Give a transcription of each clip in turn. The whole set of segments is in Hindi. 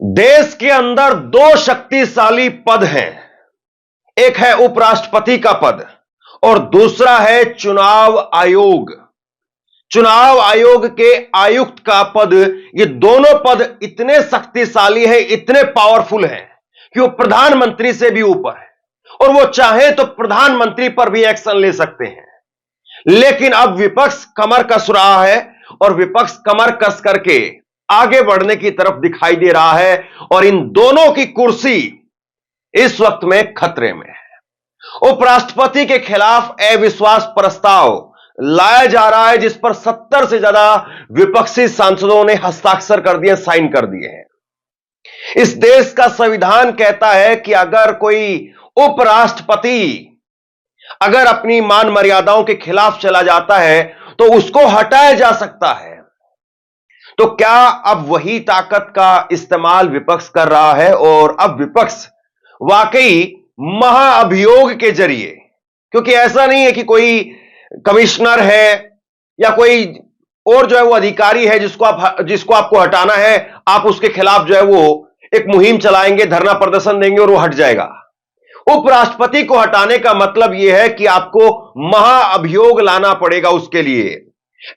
देश के अंदर दो शक्तिशाली पद हैं। एक है उपराष्ट्रपति का पद और दूसरा है चुनाव आयोग। चुनाव आयोग के आयुक्त का पद, ये दोनों पद इतने शक्तिशाली हैं, इतने पावरफुल हैं कि वो प्रधानमंत्री से भी ऊपर है और वो चाहे तो प्रधानमंत्री पर भी एक्शन ले सकते हैं। लेकिन अब विपक्ष कमर कस रहा है और विपक्ष कमर कस करके आगे बढ़ने की तरफ दिखाई दे रहा है और इन दोनों की कुर्सी इस वक्त में खतरे में है। उपराष्ट्रपति के खिलाफ अविश्वास प्रस्ताव लाया जा रहा है, जिस पर 70 से ज्यादा विपक्षी सांसदों ने हस्ताक्षर कर दिए, साइन कर दिए हैं। इस देश का संविधान कहता है कि अगर कोई उपराष्ट्रपति अगर अपनी मान मर्यादाओं के खिलाफ चला जाता है तो उसको हटाया जा सकता है। तो क्या अब वही ताकत का इस्तेमाल विपक्ष कर रहा है और अब विपक्ष वाकई महाअभियोग के जरिए, क्योंकि ऐसा नहीं है कि कोई कमिश्नर है या कोई और जो है वो अधिकारी है जिसको आपको हटाना है, आप उसके खिलाफ जो है वो एक मुहिम चलाएंगे, धरना प्रदर्शन देंगे और वो हट जाएगा। उपराष्ट्रपति को हटाने का मतलब यह है कि आपको महाअभियोग लाना पड़ेगा। उसके लिए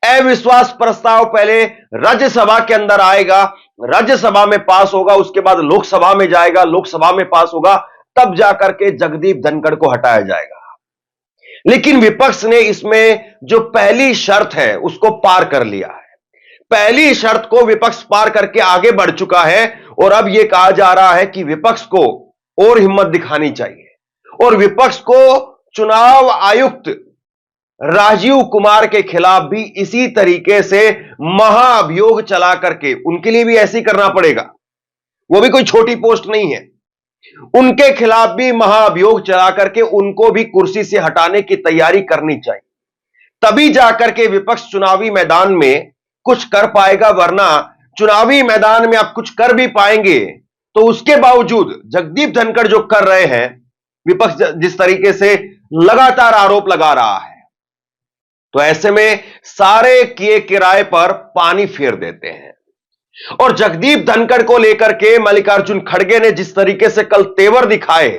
अविश्वास प्रस्ताव पहले राज्यसभा के अंदर आएगा, राज्यसभा में पास होगा, उसके बाद लोकसभा में जाएगा, लोकसभा में पास होगा, तब जाकर के जगदीप धनखड़ को हटाया जाएगा। लेकिन विपक्ष ने इसमें जो पहली शर्त है उसको पार कर लिया है। पहली शर्त को विपक्ष पार करके आगे बढ़ चुका है और अब यह कहा जा रहा है कि विपक्ष को और हिम्मत दिखानी चाहिए और विपक्ष को चुनाव आयुक्त राजीव कुमार के खिलाफ भी इसी तरीके से महाअभियोग चला करके, उनके लिए भी ऐसी करना पड़ेगा, वो भी कोई छोटी पोस्ट नहीं है, उनके खिलाफ भी महाअभियोग चला करके उनको भी कुर्सी से हटाने की तैयारी करनी चाहिए। तभी जाकर के विपक्ष चुनावी मैदान में कुछ कर पाएगा, वरना चुनावी मैदान में आप कुछ कर भी पाएंगे तो उसके बावजूद जगदीप धनखड़ जो कर रहे हैं, विपक्ष जिस तरीके से लगातार आरोप लगा रहा है, तो ऐसे में सारे किए किराए पर पानी फेर देते हैं। और जगदीप धनखड़ को लेकर के मल्लिकार्जुन खड़गे ने जिस तरीके से कल तेवर दिखाए,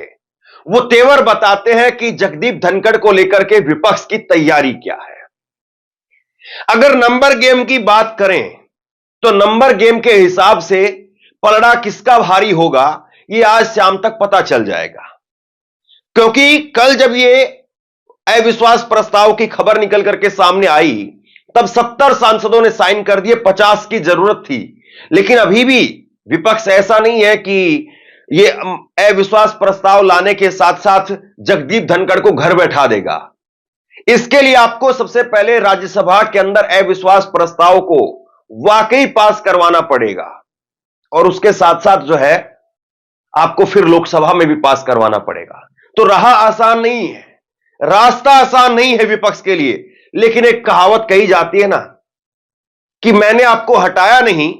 वो तेवर बताते हैं कि जगदीप धनखड़ को लेकर के विपक्ष की तैयारी क्या है। अगर नंबर गेम की बात करें तो नंबर गेम के हिसाब से पलड़ा किसका भारी होगा ये आज शाम तक पता चल जाएगा, क्योंकि कल जब ये अविश्वास प्रस्ताव की खबर निकल करके सामने आई तब 70 सांसदों ने साइन कर दिए, 50 की जरूरत थी। लेकिन अभी भी विपक्ष ऐसा नहीं है कि ये अविश्वास प्रस्ताव लाने के साथ साथ जगदीप धनखड़ को घर बैठा देगा। इसके लिए आपको सबसे पहले राज्यसभा के अंदर अविश्वास प्रस्ताव को वाकई पास करवाना पड़ेगा और उसके साथ साथ जो है आपको फिर लोकसभा में भी पास करवाना पड़ेगा। तो राह आसान नहीं है, रास्ता आसान नहीं है विपक्ष के लिए। लेकिन एक कहावत कही जाती है ना कि मैंने आपको हटाया नहीं,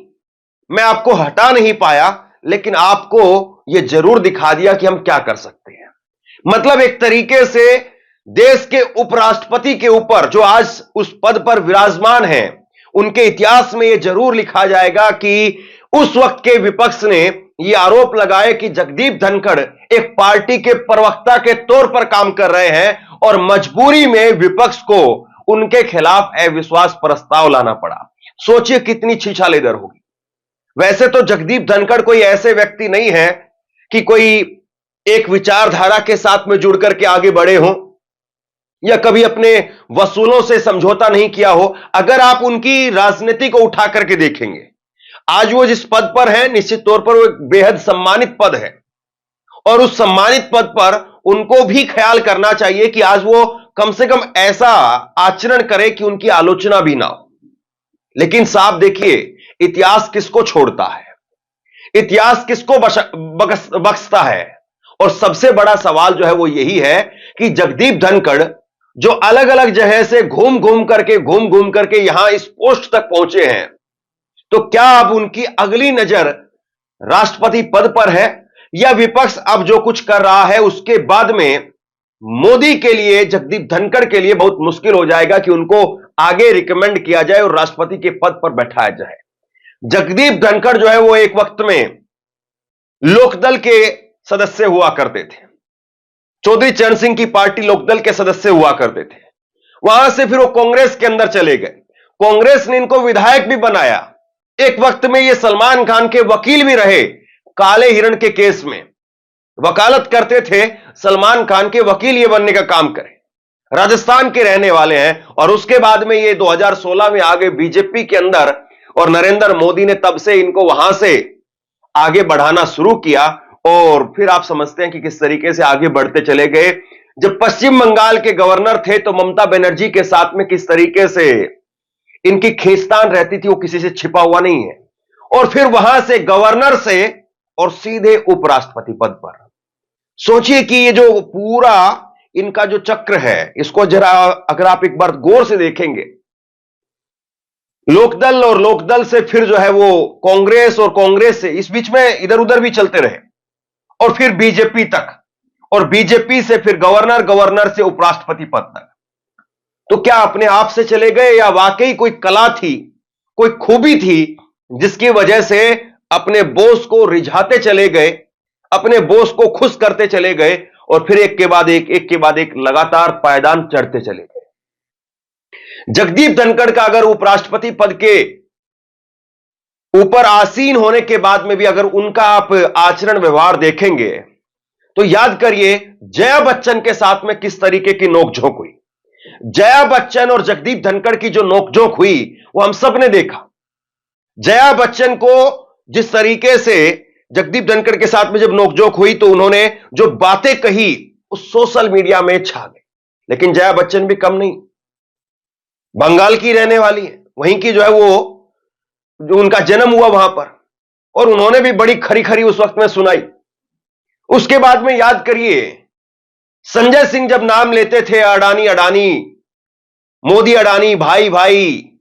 मैं आपको हटा नहीं पाया, लेकिन आपको यह जरूर दिखा दिया कि हम क्या कर सकते हैं। मतलब एक तरीके से देश के उपराष्ट्रपति के ऊपर जो आज उस पद पर विराजमान हैं, उनके इतिहास में यह जरूर लिखा जाएगा कि उस वक्त के विपक्ष ने यह आरोप लगाए कि जगदीप धनखड़ एक पार्टी के प्रवक्ता के तौर पर काम कर रहे हैं और मजबूरी में विपक्ष को उनके खिलाफ अविश्वास प्रस्ताव लाना पड़ा। सोचिए कितनी छिछालेदर होगी। वैसे तो जगदीप धनखड़ कोई ऐसे व्यक्ति नहीं है कि कोई एक विचारधारा के साथ में जुड़ करके आगे बढ़े हों या कभी अपने वसूलों से समझौता नहीं किया हो। अगर आप उनकी राजनीति को उठा करके देखेंगे, आज वो जिस पद पर है, निश्चित तौर पर वो एक बेहद सम्मानित पद है और उस सम्मानित पद पर उनको भी ख्याल करना चाहिए कि आज वो कम से कम ऐसा आचरण करे कि उनकी आलोचना भी ना हो। लेकिन साहब देखिए, इतिहास किसको छोड़ता है, इतिहास किसको बख्शता है। और सबसे बड़ा सवाल जो है वो यही है कि जगदीप धनखड़ जो अलग अलग जगह से घूम घूम करके यहां इस पोस्ट तक पहुंचे हैं, तो क्या अब उनकी अगली नजर राष्ट्रपति पद पर है या विपक्ष अब जो कुछ कर रहा है उसके बाद में मोदी के लिए, जगदीप धनखड़ के लिए बहुत मुश्किल हो जाएगा कि उनको आगे रिकमेंड किया जाए और राष्ट्रपति के पद पर बैठाया जाए। जगदीप धनखड़ जो है वो एक वक्त में लोकदल के सदस्य हुआ करते थे। चौधरी चरण सिंह की पार्टी लोकदल के सदस्य हुआ करते थे। वहां से फिर वो कांग्रेस के अंदर चले गए। कांग्रेस ने इनको विधायक भी बनाया। एक वक्त में ये सलमान खान के वकील भी रहे। काले हिरण के केस में वकालत करते थे। सलमान खान के वकील ये बनने का काम करे। राजस्थान के रहने वाले हैं और उसके बाद में ये 2016 में आ गए बीजेपी के अंदर और नरेंद्र मोदी ने तब से इनको वहां से आगे बढ़ाना शुरू किया। और फिर आप समझते हैं कि किस तरीके से आगे बढ़ते चले गए। जब पश्चिम बंगाल के गवर्नर थे तो ममता बनर्जी के साथ में किस तरीके से इनकी खींचतान रहती थी, वो किसी से छिपा हुआ नहीं है। और फिर वहां से गवर्नर से और सीधे उपराष्ट्रपति पद पर। सोचिए कि ये जो पूरा इनका जो चक्र है, इसको जरा अगर आप एक बार गौर से देखेंगे, लोकदल और लोकदल से फिर जो है वो कांग्रेस और कांग्रेस से इस बीच में इधर उधर भी चलते रहे और फिर बीजेपी तक और बीजेपी से फिर गवर्नर, गवर्नर से उपराष्ट्रपति पद तक। तो क्या अपने आप से चले गए या वाकई कोई कला थी, कोई खूबी थी जिसकी वजह से अपने बॉस को रिझाते चले गए, अपने बॉस को खुश करते चले गए और फिर एक के बाद एक लगातार पायदान चढ़ते चले गए। जगदीप धनखड़ का अगर उपराष्ट्रपति पद के ऊपर आसीन होने के बाद में भी अगर उनका आप आचरण व्यवहार देखेंगे तो याद करिए जया बच्चन के साथ में किस तरीके की नोकझोंक हुई। जया बच्चन और जगदीप धनखड़ की जो नोकझोंक हुई वो हम सब ने देखा। जया बच्चन को जिस तरीके से जगदीप धनखड़ के साथ में जब नोकझोंक हुई तो उन्होंने जो बातें कही उस सोशल मीडिया में छा गई। लेकिन जया बच्चन भी कम नहीं, बंगाल की रहने वाली है, वहीं की जो है वो जो उनका जन्म हुआ वहां पर, और उन्होंने भी बड़ी खरी खरी उस वक्त में सुनाई। उसके बाद में याद करिए संजय सिंह जब नाम लेते थे, अडानी अडानी, मोदी अडानी, भाई भाई,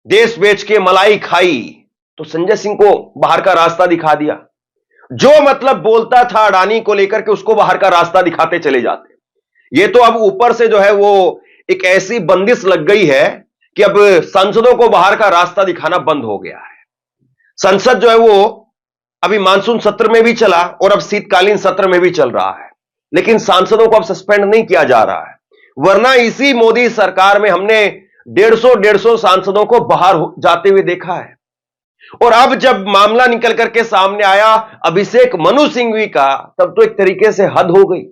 देश बेच के मलाई खाई, तो संजय सिंह को बाहर का रास्ता दिखा दिया। जो मतलब बोलता था अडानी को लेकर के उसको बाहर का रास्ता दिखाते चले जाते। ये तो अब ऊपर से जो है वो एक ऐसी बंदिश लग गई है कि अब सांसदों को बाहर का रास्ता दिखाना बंद हो गया है। संसद जो है वो अभी मानसून सत्र में भी चला और अब शीतकालीन सत्र में भी चल रहा है, लेकिन सांसदों को अब सस्पेंड नहीं किया जा रहा है। वरना इसी मोदी सरकार में हमने 150 सांसदों को बाहर जाते हुए देखा है। और अब जब मामला निकल करके सामने आया अभिषेक मनु सिंघवी का, तब तो एक तरीके से हद हो गई।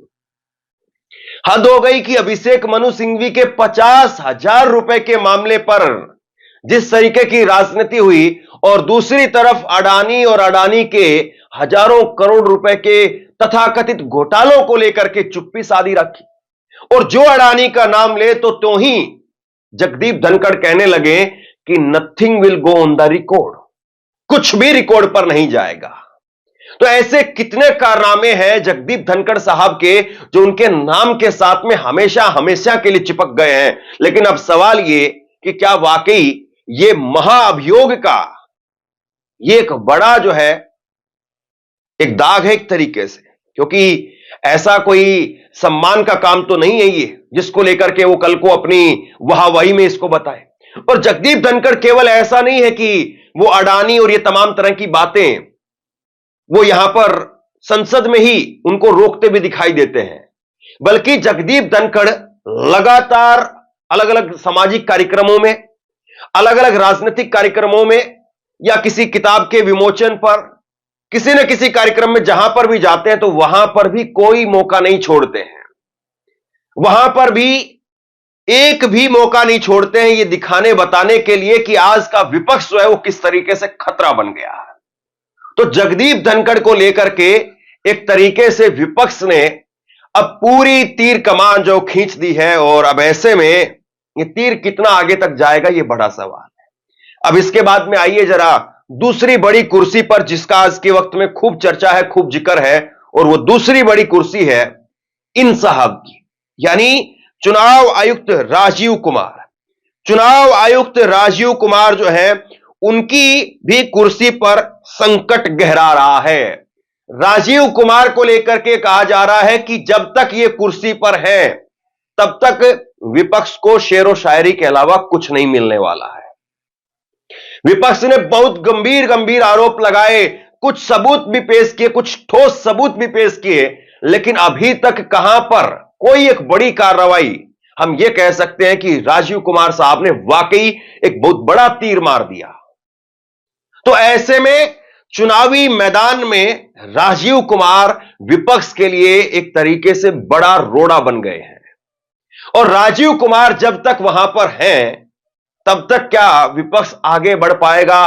हद हो गई कि अभिषेक मनु सिंघवी के 50,000 रुपए के मामले पर जिस तरीके की राजनीति हुई और दूसरी तरफ अडानी और अडानी के हजारों करोड़ रुपए के तथाकथित घोटालों को लेकर के चुप्पी साधी रखी। और जो अडानी का नाम ले तो त्यों ही जगदीप धनखड़ कहने लगे कि nothing will go on the record, कुछ भी रिकॉर्ड पर नहीं जाएगा। तो ऐसे कितने कारनामे हैं जगदीप धनखड़ साहब के जो उनके नाम के साथ में हमेशा हमेशा के लिए चिपक गए हैं। लेकिन अब सवाल ये कि क्या वाकई ये महाअभियोग का ये एक बड़ा जो है एक दाग है एक तरीके से, क्योंकि ऐसा कोई सम्मान का काम तो नहीं है ये जिसको लेकर के वो कल को अपनी वाहवाही में इसको बताए। और जगदीप धनखड़ केवल ऐसा नहीं है कि वो अडानी और ये तमाम तरह की बातें वो यहां पर संसद में ही उनको रोकते भी दिखाई देते हैं, बल्कि जगदीप धनखड़ लगातार अलग अलग सामाजिक कार्यक्रमों में, अलग अलग राजनीतिक कार्यक्रमों में या किसी किताब के विमोचन पर, किसी न किसी कार्यक्रम में जहां पर भी जाते हैं तो वहां पर भी कोई मौका नहीं छोड़ते हैं। वहां पर भी एक भी मौका नहीं छोड़ते हैं ये दिखाने बताने के लिए कि आज का विपक्ष जो है वो किस तरीके से खतरा बन गया है। तो जगदीप धनखड़ को लेकर के एक तरीके से विपक्ष ने अब पूरी तीर कमान जो खींच दी है, और अब ऐसे में ये तीर कितना आगे तक जाएगा ये बड़ा सवाल है। अब इसके बाद में आइए जरा दूसरी बड़ी कुर्सी पर जिसका आज के वक्त में खूब चर्चा है, खूब जिक्र है, और वो दूसरी बड़ी कुर्सी है इन साहब की, यानी चुनाव आयुक्त राजीव कुमार। चुनाव आयुक्त राजीव कुमार जो है उनकी भी कुर्सी पर संकट गहरा रहा है। राजीव कुमार को लेकर के कहा जा रहा है कि जब तक ये कुर्सी पर है तब तक विपक्ष को शेरो शायरी के अलावा कुछ नहीं मिलने वाला है। विपक्ष ने बहुत गंभीर गंभीर आरोप लगाए, कुछ सबूत भी पेश किए, कुछ ठोस सबूत भी पेश किए, लेकिन अभी तक कहां पर कोई एक बड़ी कार्रवाई हम यह कह सकते हैं कि राजीव कुमार साहब ने वाकई एक बहुत बड़ा तीर मार दिया। तो ऐसे में चुनावी मैदान में राजीव कुमार विपक्ष के लिए एक तरीके से बड़ा रोड़ा बन गए हैं। और राजीव कुमार जब तक वहां पर हैं, तब तक क्या विपक्ष आगे बढ़ पाएगा?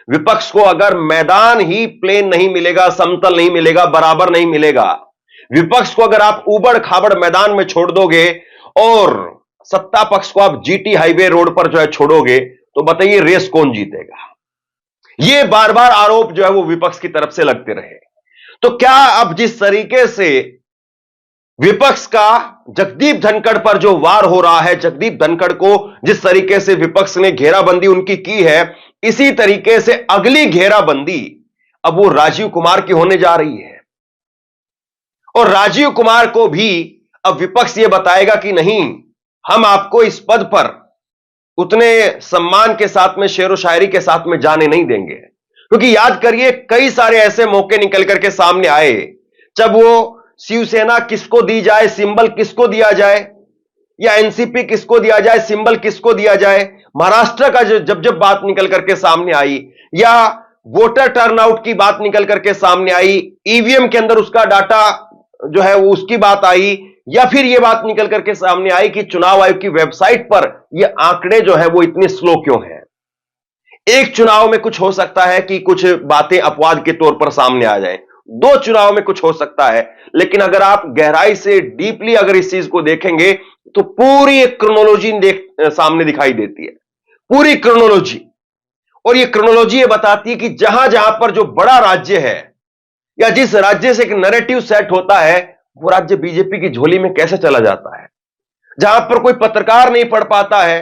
विपक्ष को अगर मैदान ही प्लेन नहीं मिलेगा, समतल नहीं मिलेगा, बराबर नहीं मिलेगा, विपक्ष को अगर आप उबड़ खाबड़ मैदान में छोड़ दोगे और सत्ता पक्ष को आप जीटी हाईवे रोड पर जो है छोड़ोगे, तो बताइए रेस कौन जीतेगा? ये बार बार आरोप जो है वो विपक्ष की तरफ से लगते रहे। तो क्या अब जिस तरीके से विपक्ष का जगदीप धनखड़ पर जो वार हो रहा है, जगदीप धनखड़ को जिस तरीके से विपक्ष ने घेराबंदी उनकी की है, इसी तरीके से अगली घेराबंदी अब वो राजीव कुमार की होने जा रही है। और राजीव कुमार को भी अब विपक्ष ये बताएगा कि नहीं, हम आपको इस पद पर उतने सम्मान के साथ में, शेरो शायरी के साथ में जाने नहीं देंगे। क्योंकि याद करिए, कई सारे ऐसे मौके निकल करके सामने आए जब वो शिवसेना किसको दी जाए, सिंबल किसको दिया जाए, या एनसीपी किसको दिया जाए, सिंबल किसको दिया जाए, महाराष्ट्र का जब जब बात निकल करके सामने आई, या वोटर टर्नआउट की बात निकल करके सामने आई, ईवीएम के अंदर उसका डाटा जो है वो उसकी बात आई, या फिर यह बात निकल करके सामने आई कि चुनाव आयोग की वेबसाइट पर ये आंकड़े जो है वो इतने स्लो क्यों हैं। एक चुनाव में कुछ हो सकता है कि कुछ बातें अपवाद के तौर पर सामने आ जाएं, 2 चुनाव में कुछ हो सकता है, लेकिन अगर आप गहराई से डीपली अगर इस चीज को देखेंगे तो पूरी एक क्रोनोलॉजी सामने दिखाई देती है, पूरी क्रोनोलॉजी। और ये क्रोनोलॉजी ये बताती है कि जहां जहां पर जो बड़ा राज्य है, या जिस राज्य से एक नैरेटिव सेट होता है, वो राज्य बीजेपी की झोली में कैसे चला जाता है। जहां पर कोई पत्रकार नहीं पढ़ पाता है,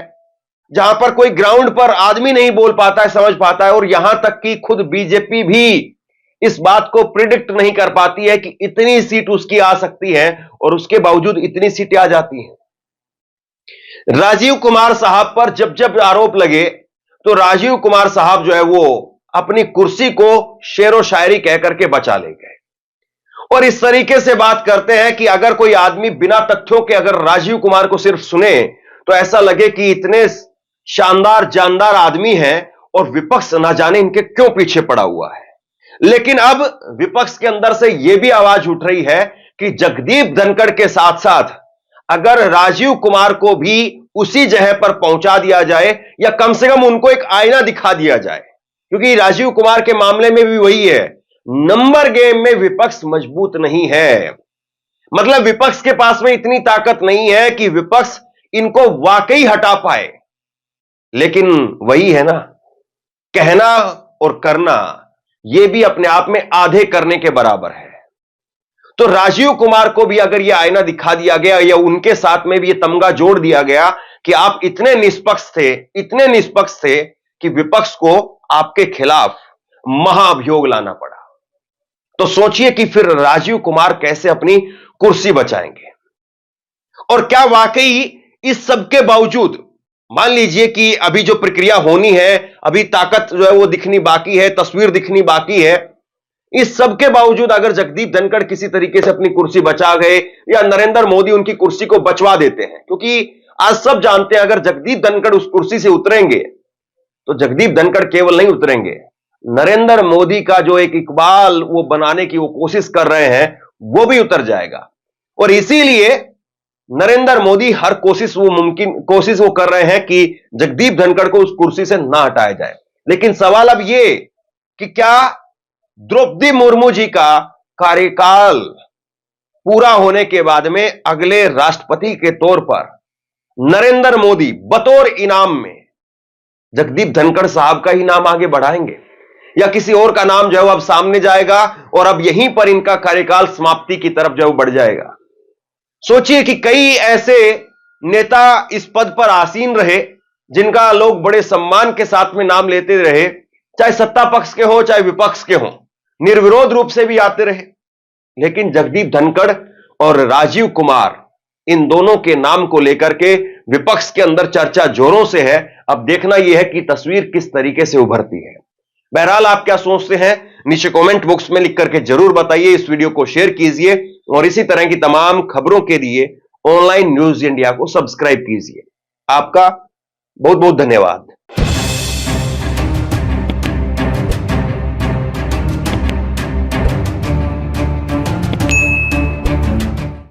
जहां पर कोई ग्राउंड पर आदमी नहीं बोल पाता है, समझ पाता है, और यहां तक कि खुद बीजेपी भी इस बात को प्रिडिक्ट नहीं कर पाती है कि इतनी सीट उसकी आ सकती है, और उसके बावजूद इतनी सीटें आ जाती हैं। राजीव कुमार साहब पर जब जब आरोप लगे तो राजीव कुमार साहब जो है वो अपनी कुर्सी को शेरो शायरी कहकर के बचा ले गए। और इस तरीके से बात करते हैं कि अगर कोई आदमी बिना तथ्यों के अगर राजीव कुमार को सिर्फ सुने तो ऐसा लगे कि इतने शानदार जानदार आदमी हैं और विपक्ष ना जाने इनके क्यों पीछे पड़ा हुआ है। लेकिन अब विपक्ष के अंदर से यह भी आवाज उठ रही है कि जगदीप धनखड़ के साथ साथ अगर राजीव कुमार को भी उसी जगह पर पहुंचा दिया जाए, या कम से कम उनको एक आईना दिखा दिया जाए, क्योंकि राजीव कुमार के मामले में भी वही है, नंबर गेम में विपक्ष मजबूत नहीं है। मतलब विपक्ष के पास में इतनी ताकत नहीं है कि विपक्ष इनको वाकई हटा पाए। लेकिन वही है ना, कहना और करना यह भी अपने आप में आधे करने के बराबर है। तो राजीव कुमार को भी अगर यह आईना दिखा दिया गया, या उनके साथ में भी यह तमगा जोड़ दिया गया कि आप इतने निष्पक्ष थे, इतने निष्पक्ष थे कि विपक्ष को आपके खिलाफ महाअभियोग लाना पड़ा, तो सोचिए कि फिर राजीव कुमार कैसे अपनी कुर्सी बचाएंगे। और क्या वाकई इस सब के बावजूद, मान लीजिए कि अभी जो प्रक्रिया होनी है, अभी ताकत जो है वो दिखनी बाकी है, तस्वीर दिखनी बाकी है, इस सब के बावजूद अगर जगदीप धनखड़ किसी तरीके से अपनी कुर्सी बचा गए, या नरेंद्र मोदी उनकी कुर्सी को बचवा देते हैं, क्योंकि आज सब जानते हैं अगर जगदीप धनखड़ उस कुर्सी से उतरेंगे तो जगदीप धनखड़ केवल नहीं उतरेंगे, नरेंद्र मोदी का जो एक इकबाल वो बनाने की वो कोशिश कर रहे हैं वो भी उतर जाएगा। और इसीलिए नरेंद्र मोदी हर कोशिश वो कर रहे हैं कि जगदीप धनखड़ को उस कुर्सी से ना हटाया जाए। लेकिन सवाल अब ये कि क्या द्रौपदी मुर्मू जी का कार्यकाल पूरा होने के बाद में अगले राष्ट्रपति के तौर पर नरेंद्र मोदी बतौर इनाम में जगदीप धनखड़ साहब का ही नाम आगे बढ़ाएंगे, या किसी और का नाम जो है अब सामने जाएगा और अब यहीं पर इनका कार्यकाल समाप्ति की तरफ जो बढ़ जाएगा। सोचिए कि कई ऐसे नेता इस पद पर आसीन रहे जिनका लोग बड़े सम्मान के साथ में नाम लेते रहे, चाहे सत्ता पक्ष के हो चाहे विपक्ष के हो, निर्विरोध रूप से भी आते रहे। लेकिन जगदीप धनखड़ और राजीव कुमार, इन दोनों के नाम को लेकर के विपक्ष के अंदर चर्चा जोरों से है। अब देखना यह है कि तस्वीर किस तरीके से उभरती है। बहरहाल आप क्या सोचते हैं, नीचे कमेंट बॉक्स में लिख करके जरूर बताइए। इस वीडियो को शेयर कीजिए और इसी तरह की तमाम खबरों के लिए ऑनलाइन न्यूज इंडिया को सब्सक्राइब कीजिए। आपका बहुत बहुत धन्यवाद।